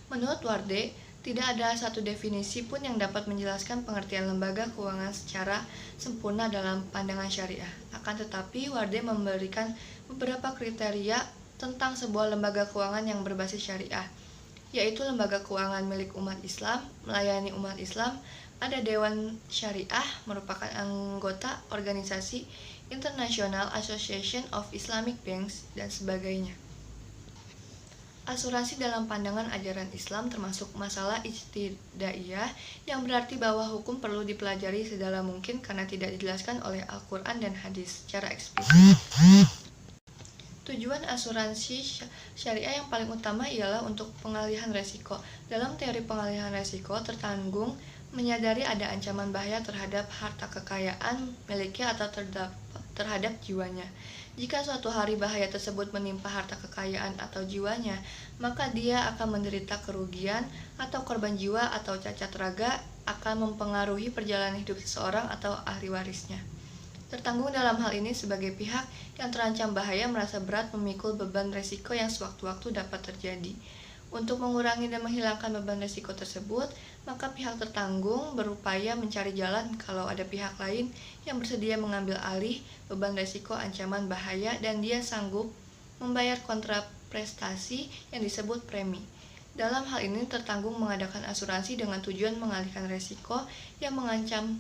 Menurut Warde, tidak ada satu definisi pun yang dapat menjelaskan pengertian lembaga keuangan secara sempurna dalam pandangan syariah. Akan tetapi, Warde memberikan beberapa kriteria tentang sebuah lembaga keuangan yang berbasis syariah, yaitu lembaga keuangan milik umat Islam, melayani umat Islam, ada Dewan Syariah, merupakan anggota organisasi International Association of Islamic Banks, dan sebagainya. Asuransi dalam pandangan ajaran Islam termasuk masalah ijtidaiyah, yang berarti bahwa hukum perlu dipelajari sedalam mungkin karena tidak dijelaskan oleh Al-Quran dan hadis secara eksplisit. Tujuan asuransi syariah yang paling utama ialah untuk pengalihan resiko. Dalam teori pengalihan resiko, tertanggung menyadari ada ancaman bahaya terhadap harta kekayaan miliknya atau terhadap jiwanya. Jika suatu hari bahaya tersebut menimpa harta kekayaan atau jiwanya, maka dia akan menderita kerugian atau korban jiwa atau cacat raga akan mempengaruhi perjalanan hidup seseorang atau ahli warisnya. Tertanggung dalam hal ini sebagai pihak yang terancam bahaya merasa berat memikul beban resiko yang sewaktu-waktu dapat terjadi. Untuk mengurangi dan menghilangkan beban resiko tersebut, maka pihak tertanggung berupaya mencari jalan kalau ada pihak lain yang bersedia mengambil alih beban resiko ancaman bahaya dan dia sanggup membayar kontraprestasi yang disebut premi. Dalam hal ini, tertanggung mengadakan asuransi dengan tujuan mengalihkan resiko yang mengancam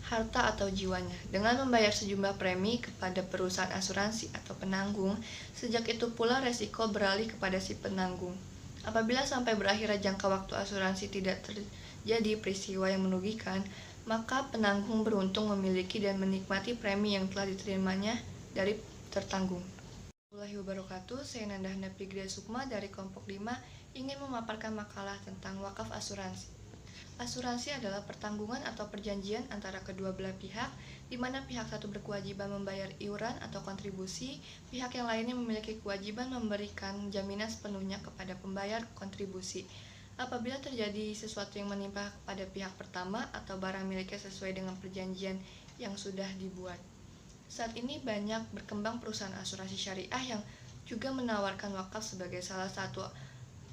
harta atau jiwanya, dengan membayar sejumlah premi kepada perusahaan asuransi atau penanggung. Sejak itu pula resiko beralih kepada si penanggung. Apabila sampai berakhirnya jangka waktu asuransi tidak terjadi peristiwa yang merugikan, maka penanggung beruntung memiliki dan menikmati premi yang telah diterimanya dari tertanggung. Warahmatullahi wabarakatuh. Saya Nanda Hanafi Gria Sukma dari kelompok 5 ingin memaparkan makalah tentang wakaf asuransi. Asuransi adalah pertanggungan atau perjanjian antara kedua belah pihak, di mana pihak satu berkewajiban membayar iuran atau kontribusi, pihak yang lainnya memiliki kewajiban memberikan jaminan sepenuhnya kepada pembayar kontribusi. Apabila terjadi sesuatu yang menimpa kepada pihak pertama atau barang miliknya sesuai dengan perjanjian yang sudah dibuat. Saat ini banyak berkembang perusahaan asuransi syariah yang juga menawarkan wakaf sebagai salah satu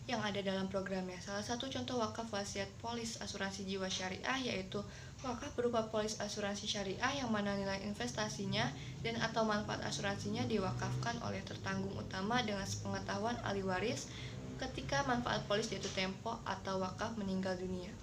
yang ada dalam programnya. Salah satu contoh wakaf wasiat polis asuransi jiwa syariah yaitu wakaf berupa polis asuransi syariah yang mana nilai investasinya dan atau manfaat asuransinya diwakafkan oleh tertanggung utama dengan sepengetahuan ahli waris ketika manfaat polis jatuh tempo atau wakaf meninggal dunia.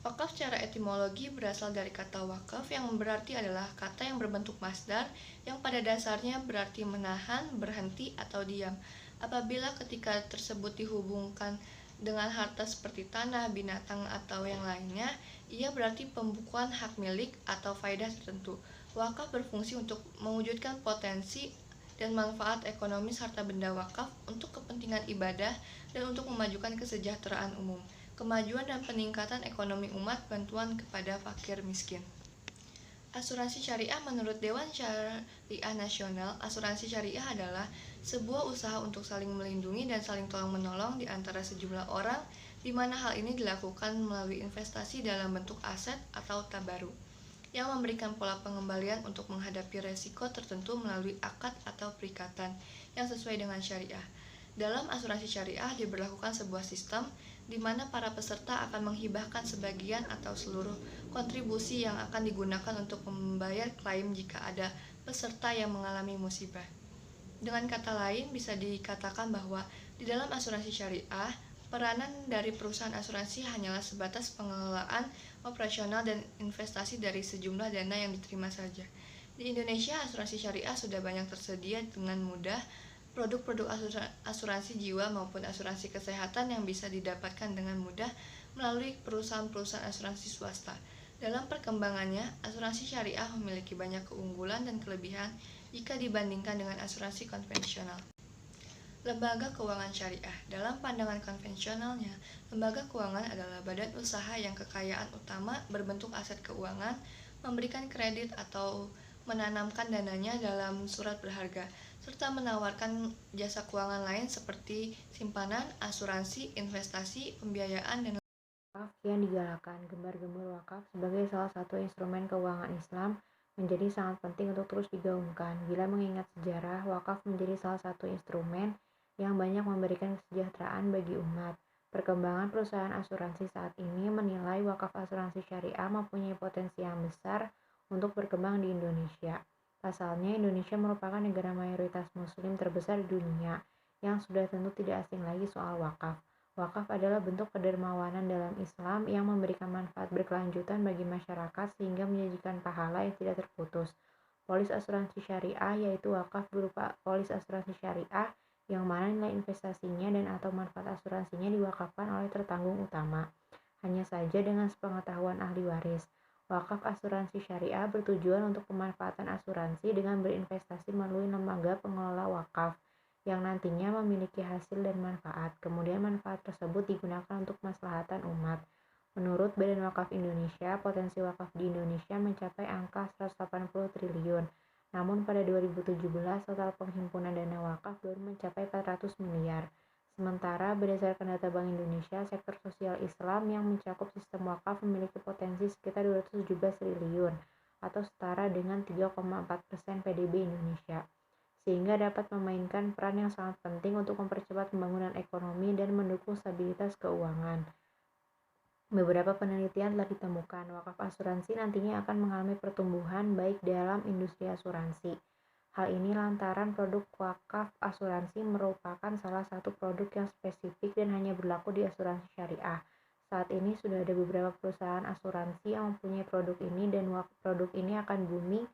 Wakaf secara etimologi berasal dari kata wakaf yang berarti adalah kata yang berbentuk masdar yang pada dasarnya berarti menahan, berhenti, atau diam. Apabila ketika tersebut dihubungkan dengan harta seperti tanah, binatang, atau yang lainnya, ia berarti pembukuan hak milik atau faedah tertentu. Wakaf berfungsi untuk mewujudkan potensi dan manfaat ekonomis harta benda wakaf untuk kepentingan ibadah dan untuk memajukan kesejahteraan umum, kemajuan dan peningkatan ekonomi umat, bantuan kepada fakir miskin. Asuransi syariah menurut Dewan Syariah Nasional, asuransi syariah adalah sebuah usaha untuk saling melindungi dan saling tolong-menolong di antara sejumlah orang, di mana hal ini dilakukan melalui investasi dalam bentuk aset atau tabaruk, yang memberikan pola pengembalian untuk menghadapi resiko tertentu melalui akad atau perikatan yang sesuai dengan syariah. Dalam asuransi syariah diberlakukan sebuah sistem di mana para peserta akan menghibahkan sebagian atau seluruh kontribusi yang akan digunakan untuk membayar klaim jika ada peserta yang mengalami musibah. Dengan kata lain, bisa dikatakan bahwa di dalam asuransi syariah, peranan dari perusahaan asuransi hanyalah sebatas pengelolaan operasional dan investasi dari sejumlah dana yang diterima saja. Di Indonesia, asuransi syariah sudah banyak tersedia dengan mudah. Produk-produk asuransi jiwa maupun asuransi kesehatan yang bisa didapatkan dengan mudah melalui perusahaan-perusahaan asuransi swasta. Dalam perkembangannya, asuransi syariah memiliki banyak keunggulan dan kelebihan jika dibandingkan dengan asuransi konvensional. Lembaga keuangan syariah. Dalam pandangan konvensionalnya, lembaga keuangan adalah badan usaha yang kekayaan utama berbentuk aset keuangan, memberikan kredit atau menanamkan dananya dalam surat berharga, serta menawarkan jasa keuangan lain seperti simpanan, asuransi, investasi, pembiayaan, dan Wakaf yang digalakan. Gembar-gembor wakaf sebagai salah satu instrumen keuangan Islam menjadi sangat penting untuk terus digaungkan. Bila mengingat sejarah, wakaf menjadi salah satu instrumen yang banyak memberikan kesejahteraan bagi umat. Perkembangan perusahaan asuransi saat ini menilai wakaf asuransi syariah mempunyai potensi yang besar untuk berkembang di Indonesia. Pasalnya, Indonesia merupakan negara mayoritas muslim terbesar di dunia, yang sudah tentu tidak asing lagi soal wakaf. Wakaf adalah bentuk kedermawanan dalam Islam yang memberikan manfaat berkelanjutan bagi masyarakat sehingga menjanjikan pahala yang tidak terputus. Polis asuransi syariah yaitu wakaf berupa polis asuransi syariah yang mana nilai investasinya dan atau manfaat asuransinya diwakafkan oleh tertanggung utama. Hanya saja dengan sepengetahuan ahli waris. Wakaf asuransi syariah bertujuan untuk pemanfaatan asuransi dengan berinvestasi melalui lembaga pengelola wakaf yang nantinya memiliki hasil dan manfaat. Kemudian manfaat tersebut digunakan untuk maslahatan umat. Menurut Badan Wakaf Indonesia, potensi wakaf di Indonesia mencapai angka 180 triliun. Namun pada 2017, total penghimpunan dana wakaf baru mencapai 400 miliar. Sementara berdasarkan data Bank Indonesia, sektor sosial Islam yang mencakup sistem wakaf memiliki potensi sekitar 217 triliun atau setara dengan 3,4% PDB Indonesia, sehingga dapat memainkan peran yang sangat penting untuk mempercepat pembangunan ekonomi dan mendukung stabilitas keuangan. Beberapa penelitian telah ditemukan wakaf asuransi nantinya akan mengalami pertumbuhan baik dalam industri asuransi. Hal ini lantaran produk wakaf asuransi merupakan salah satu produk yang spesifik dan hanya berlaku di asuransi syariah. Saat ini sudah ada beberapa perusahaan asuransi yang mempunyai produk ini dan produk ini akan booming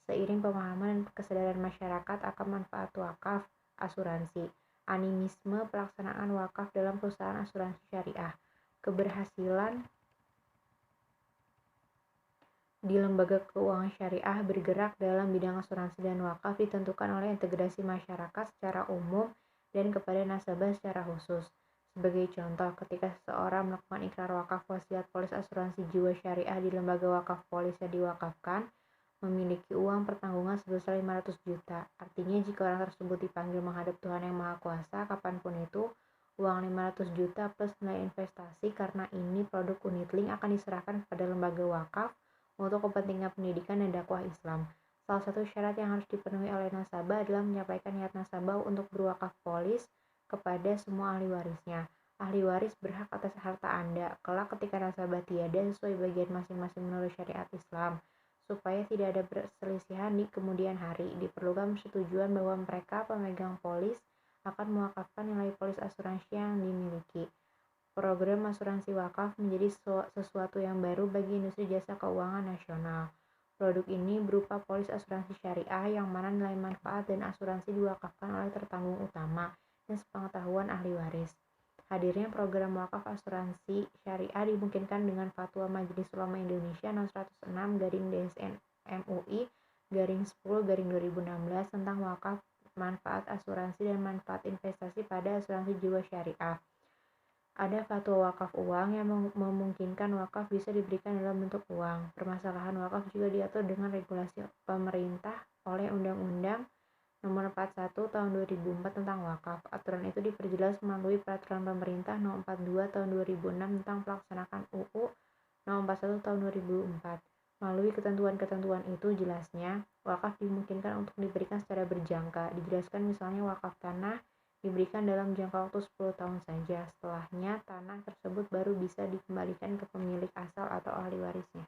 seiring pemahaman dan kesadaran masyarakat akan manfaat wakaf asuransi. Animisme pelaksanaan wakaf dalam perusahaan asuransi syariah. Keberhasilan di lembaga keuangan syariah bergerak dalam bidang asuransi dan wakaf ditentukan oleh integrasi masyarakat secara umum dan kepada nasabah secara khusus. Sebagai contoh, ketika seseorang melakukan ikrar wakaf wasiat polis asuransi jiwa syariah di lembaga wakaf polis yang diwakafkan, memiliki uang pertanggungan sebesar 500 juta. Artinya jika orang tersebut dipanggil menghadap Tuhan Yang Maha Kuasa kapanpun itu, uang 500 juta plus nilai investasi karena ini produk unit-link akan diserahkan kepada lembaga wakaf untuk kepentingan pendidikan dan dakwah Islam. Salah satu syarat yang harus dipenuhi oleh nasabah adalah menyampaikan niat nasabah untuk berwakaf polis kepada semua ahli warisnya. Ahli waris berhak atas harta Anda kelak ketika nasabah tiada sesuai bagian masing-masing menurut syariat Islam. Supaya tidak ada perselisihan di kemudian hari, diperlukan persetujuan bahwa mereka pemegang polis akan mewakafkan nilai polis asuransi yang dimiliki. Program asuransi wakaf menjadi sesuatu yang baru bagi industri jasa keuangan nasional. Produk ini berupa polis asuransi syariah yang mana nilai manfaat dan asuransi diwakafkan oleh tertanggung utama dan sepengetahuan ahli waris. Hadirnya program wakaf asuransi syariah dimungkinkan dengan Fatwa Majelis Ulama Indonesia No. 106/DSN MUI /10/2016 tentang wakaf manfaat asuransi dan manfaat investasi pada asuransi jiwa syariah. Ada fatwa wakaf uang yang memungkinkan wakaf bisa diberikan dalam bentuk uang. Permasalahan wakaf juga diatur dengan regulasi pemerintah oleh Undang-Undang Nomor 41 Tahun 2004 tentang wakaf. Aturan itu diperjelas melalui Peraturan Pemerintah Nomor 42 Tahun 2006 tentang pelaksanaan UU Nomor 41 Tahun 2004. Melalui ketentuan-ketentuan itu jelasnya, wakaf dimungkinkan untuk diberikan secara berjangka. Dijelaskan misalnya wakaf tanah diberikan dalam jangka waktu 10 tahun saja. Setelahnya, tanah tersebut baru bisa dikembalikan ke pemilik asal atau ahli warisnya.